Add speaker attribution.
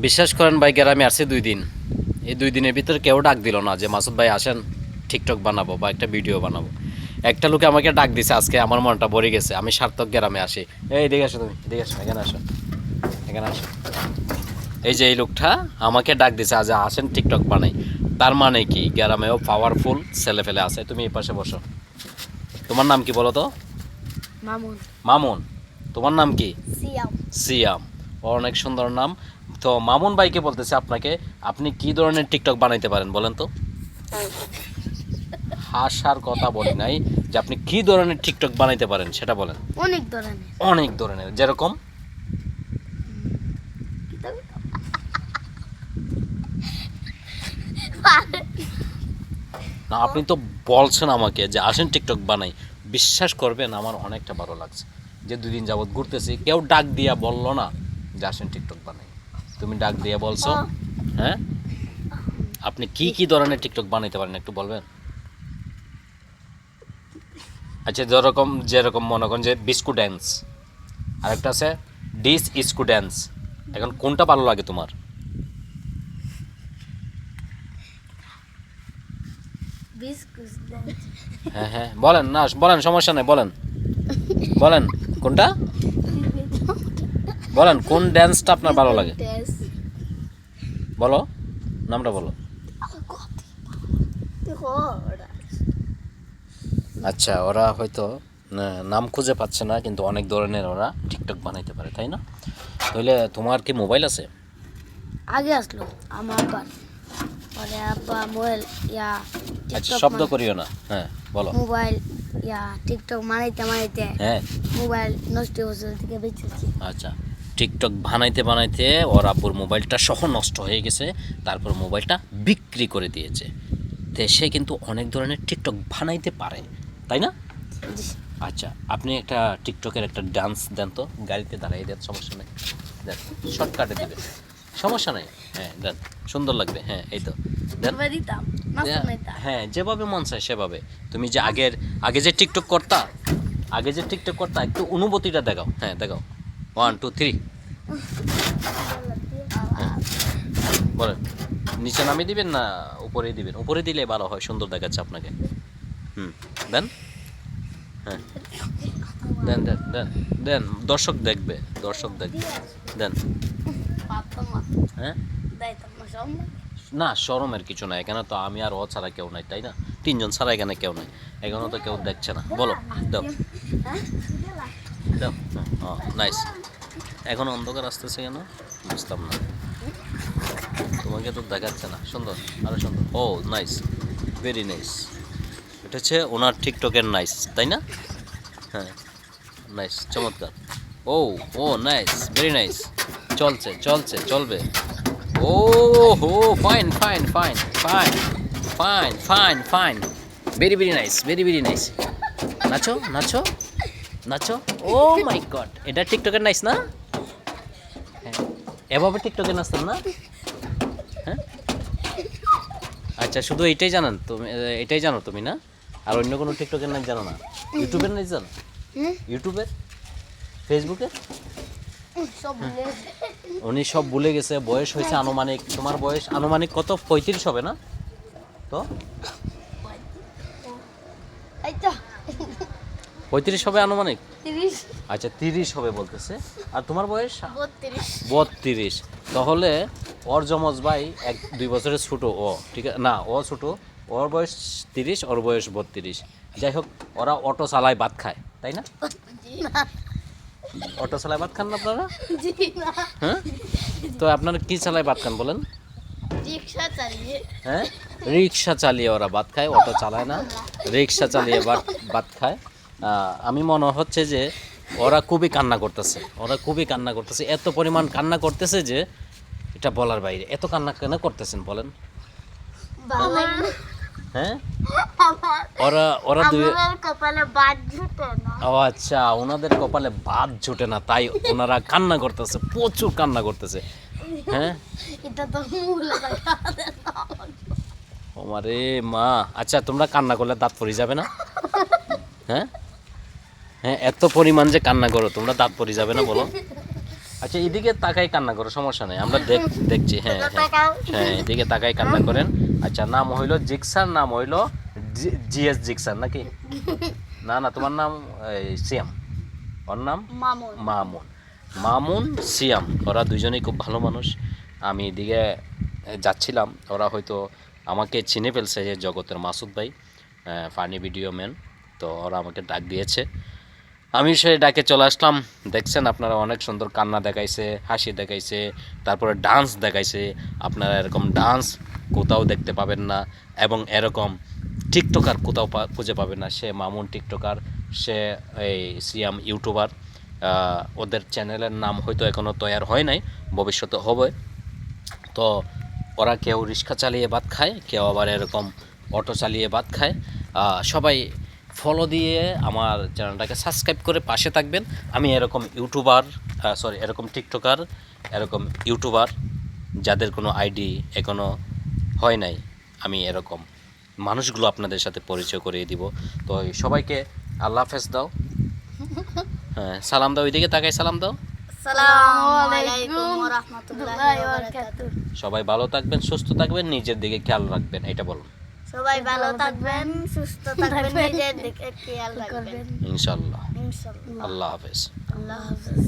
Speaker 1: বিশ্বাস করেন ভাই, গ্রামে আসছি 2 দিন। এই 2 দিনের ভিতরে কেউ ডাক দিল না যে মাসুদ ভাই আসেন টিকটক বানাবো বা একটা ভিডিও বানাবো। একটা লোকে আমাকে ডাক দিছে, আজকে আমার মনটা ভরে গেছে। আমি সার্থক গ্রামে আসি। এই এদিকে আসো, তুমি এদিকে আসো, এখানে আসো, এখানে আসো। এই যে এই লোকটা আমাকে ডাক দিছে আজ আসেন টিকটক বানাই। তার মানে কি গ্রামেও পাওয়ারফুল ছেলে ফেলে আছে। তুমি এই পাশে বসো। তোমার নাম কি বলো তো?
Speaker 2: মামুন।
Speaker 1: মামুন। তোমার নাম কি?
Speaker 2: সিয়াম।
Speaker 1: সিয়াম। ওর অনেক সুন্দর নাম। তো মামুন ভাইকে বলতেছে আপনাকে, আপনি কি ধরনের টিকটক বানাইতে পারেন বলেন তো? হাসার কথা বলি নাই, যে আপনি কি ধরনের টিকটক বানাইতে পারেন সেটা বলেন।
Speaker 2: অনেক ধরনের।
Speaker 1: অনেক ধরনের, যেরকম না, আপনি তো বলছেন আমাকে যে আসেন টিকটক বানাই। বিশ্বাস করবেন আমার অনেকটা ভালো লাগছে যে 2 দিন যাবৎ ঘুরতেছি, কেউ ডাক দিয়া বললো না যে আসেন টিকটক বানাই। তুমি ডাক দিয়ে বলছো। হ্যাঁ, আপনি কি কি ধরনের টিকটক বানাইতে পারেন একটু বলবেন? আচ্ছা, যেরকম মনে করেন যে বিস্কু ড্যান্স, আরেকটা আছে ডিস ইস্কু ড্যান্স। এখন কোনটা ভালো লাগে তোমার?
Speaker 2: বিস্কুট।
Speaker 1: হ্যাঁ হ্যাঁ, বলেন না, বলেন, সমস্যা নেই, বলেন বলেন কোনটা, বলেন কোন ড্যান্সটা আপনার ভালো লাগে, বলো নামটা বলো। আচ্ছা, ওরা হয়তো নাম খুঁজে পাচ্ছে না, কিন্তু অনেক ধরনের ওরা টিকটক বানাইতে পারে, তাই না? তাহলে তোমার কি মোবাইল আছে?
Speaker 2: আগে আসলো আমার আব্বার, পরে আব্বা মোবাইল
Speaker 1: আচ্ছা, শব্দ করিও না, হ্যাঁ বলো।
Speaker 2: মোবাইল টিকটক মানাইতে
Speaker 1: হ্যাঁ,
Speaker 2: মোবাইল নষ্ট বছর থেকে বেঁচেছি।
Speaker 1: আচ্ছা, টিকটক বানাইতে বানাইতে ওর আব্বুর মোবাইলটা সহ নষ্ট হয়ে গেছে, তারপর মোবাইলটা বিক্রি করে দিয়েছে। তো সে কিন্তু অনেক ধরনের টিকটক বানাইতে পারে, তাই না? আচ্ছা, আপনি একটা টিকটকের একটা ডান্স দেন তো, গাড়িতে দাঁড়াই দেন, সমস্যা নেই, দেন, শর্টকাটে দিবেন, সমস্যা নেই। হ্যাঁ দেন, সুন্দর লাগবে। হ্যাঁ এই তো দেন। হ্যাঁ, যেভাবে মন চায় সেভাবে। তুমি যে আগে যে টিকটক করতা, একটু অনুভূতিটা দেখাও। হ্যাঁ দেখাও, 1 2 3। বলেন, নিচে নামিয়ে দিবেন না উপরে দিবেন? উপরে দিলে ভালো হয়, সুন্দর দেখাচ্ছে আপনাকে। দেন। হ্যাঁ, দেন দেন দেন দেন, দর্শক দেখবে, দেন। হ্যাঁ, না শরমের কিছু নাই, এখানে তো আমি আর ও ছাড়া কেউ নাই, তাই না? 3জন ছাড়া এখানে কেউ নাই, এখানে তো কেউ দেখছে না। বলো, দাও দাও। নাইস। এখন অন্ধকার আসতেছে কেন বুঝতাম না, তোমাকে তো দেখাচ্ছে না। সুন্দর, আরো সুন্দর। ও নাইস, ভেরি নাইস। এটা হচ্ছে ওনার টিকটকের নাইস, তাই না? হ্যাঁ, নাইস, চমৎকার। Oh oh nice, very nice. চলবে। ও হো, fine fine fine fine fine fine fine, very nice. নাচো। ও মাই গড, এটা টিকটকের নাইস না? হ্যাঁ, এভাবে টিকটকে নাচতাম না? হ্যাঁ, আচ্ছা, শুধু এটাই জানো তুমি না? আর অন্য কোনো টিকটকের নাচ জানো না? ইউটিউবের নাচ জানো? ইউটিউবের, ফেসবুকের? উনি সব ভুলে গেছে। বয়স হয়েছে আনুমানিক, তোমার বয়স আনুমানিক কত? 35 হবে না তো? 35 হবে আনুমানিক। আচ্ছা, 30 হবে বলতেছে। আর তোমার বয়স 32। তাহলে ওর যমজ ভাই 1-2 বছরের ছোট ও, ঠিক আছে না? ও ছোট, ওর বয়স 30, ওর বয়স 32। যাই হোক, ওরা অটো চালায় ভাত খায়, তাই না? অটো চালায় ভাত খান না আপনারা? হ্যাঁ, তো আপনারা কি চালায় ভাত খান বলেন? হ্যাঁ, রিক্সা চালিয়ে ওরা ভাত খায়, অটো চালায় না, রিক্সা চালিয়ে ভাত খায়। আমি মনে হচ্ছে যে ওরা খুবই কান্না করতেছে, এত পরিমাণ কান্না করতেছে যে এটা বলার বাইরে। এত কান্না কেন করতেছেন বলেন? হ্যাঁ, ওরা দুই, ও আচ্ছা, ওনাদের কপালে ভাত জোটে না, তাই ওনারা কান্না করতেছে, প্রচুর কান্না করতেছে। হ্যাঁ, ওমারে মা। আচ্ছা, তোমরা কান্না করলে দাঁত পড়ে যাবে না? হ্যাঁ, এত পরিমাণ যে কান্না করো তোমরা, দাঁত পড়ে যাবে না বলো? আচ্ছা এদিকে তাকাই কান্না করো, সমস্যা নেই, আমরা দেখছি। হ্যাঁ হ্যাঁ হ্যাঁ, এদিকে তাকাই কান্না করেন। আচ্ছা নাম হইলো জিক্সার, নাম হইলো জিএস জিক্সার নাকি? না না, তোমার নাম সিয়াম, ওর নাম
Speaker 2: মামুন।
Speaker 1: মামুন। মামুন সিয়াম, ওরা দুজনেই খুব ভালো মানুষ। আমি এদিকে যাচ্ছিলাম, ওরা হয়তো আমাকে চিনে ফেলছে, যে জগতের মাসুদ ভাই, ফানি ভিডিও ম্যান। তো ওরা আমাকে ডাক দিয়েছে, আমি সেই ডাকে চলে আসলাম। দেখছেন আপনারা, অনেক সুন্দর কান্না দেখাইছে, হাসি দেখাইছে, তারপরে ডান্স দেখাইছে। আপনারা এরকম ডান্স কোথাও দেখতে পাবেন না, এবং এরকম টিকটকার কোথাও খুঁজে পাবেন না। সে মামুন টিকটকার, সে এই সিয়াম ইউটিউবার। ওদের চ্যানেলের নাম হয়তো এখনও তৈরি হয় নাই, ভবিষ্যতে হবে। তো ওরা কেউ রিক্সা চালিয়ে ভাত খায়, কেউ আবার এরকম অটো চালিয়ে ভাত খায়। সবাই ফলো দিয়ে আমার চ্যানেলটাকে সাবস্ক্রাইব করে পাশে থাকবেন। আমি এরকম ইউটিউবার, এরকম টিকটকার, এরকম ইউটিউবার যাদের কোনো আইডি এখনও হয় নাই, আমি এরকম মানুষগুলো আপনাদের সাথে পরিচয় করিয়ে দিব। তো সবাইকে আল্লাহ হাফেজ দাও, হ্যাঁ সালাম দাও, ওইদিকে তাকাই সালাম দাও।
Speaker 2: আসসালামু আলাইকুম ওয়া রাহমাতুল্লাহি ওয়া বারাকাতুহু।
Speaker 1: সবাই ভালো থাকবেন, সুস্থ থাকবেন, নিজের দিকে খেয়াল রাখবেন, এটা বলুন।
Speaker 2: সবাই ভালো থাকবেন, সুস্থ থাকবেন, নিজের দিকে খেয়াল রাখবেন
Speaker 1: ইনশাআল্লাহ।
Speaker 2: ইনশাআল্লাহ।
Speaker 1: আল্লাহ হাফেজ।
Speaker 2: আল্লাহ হাফেজ।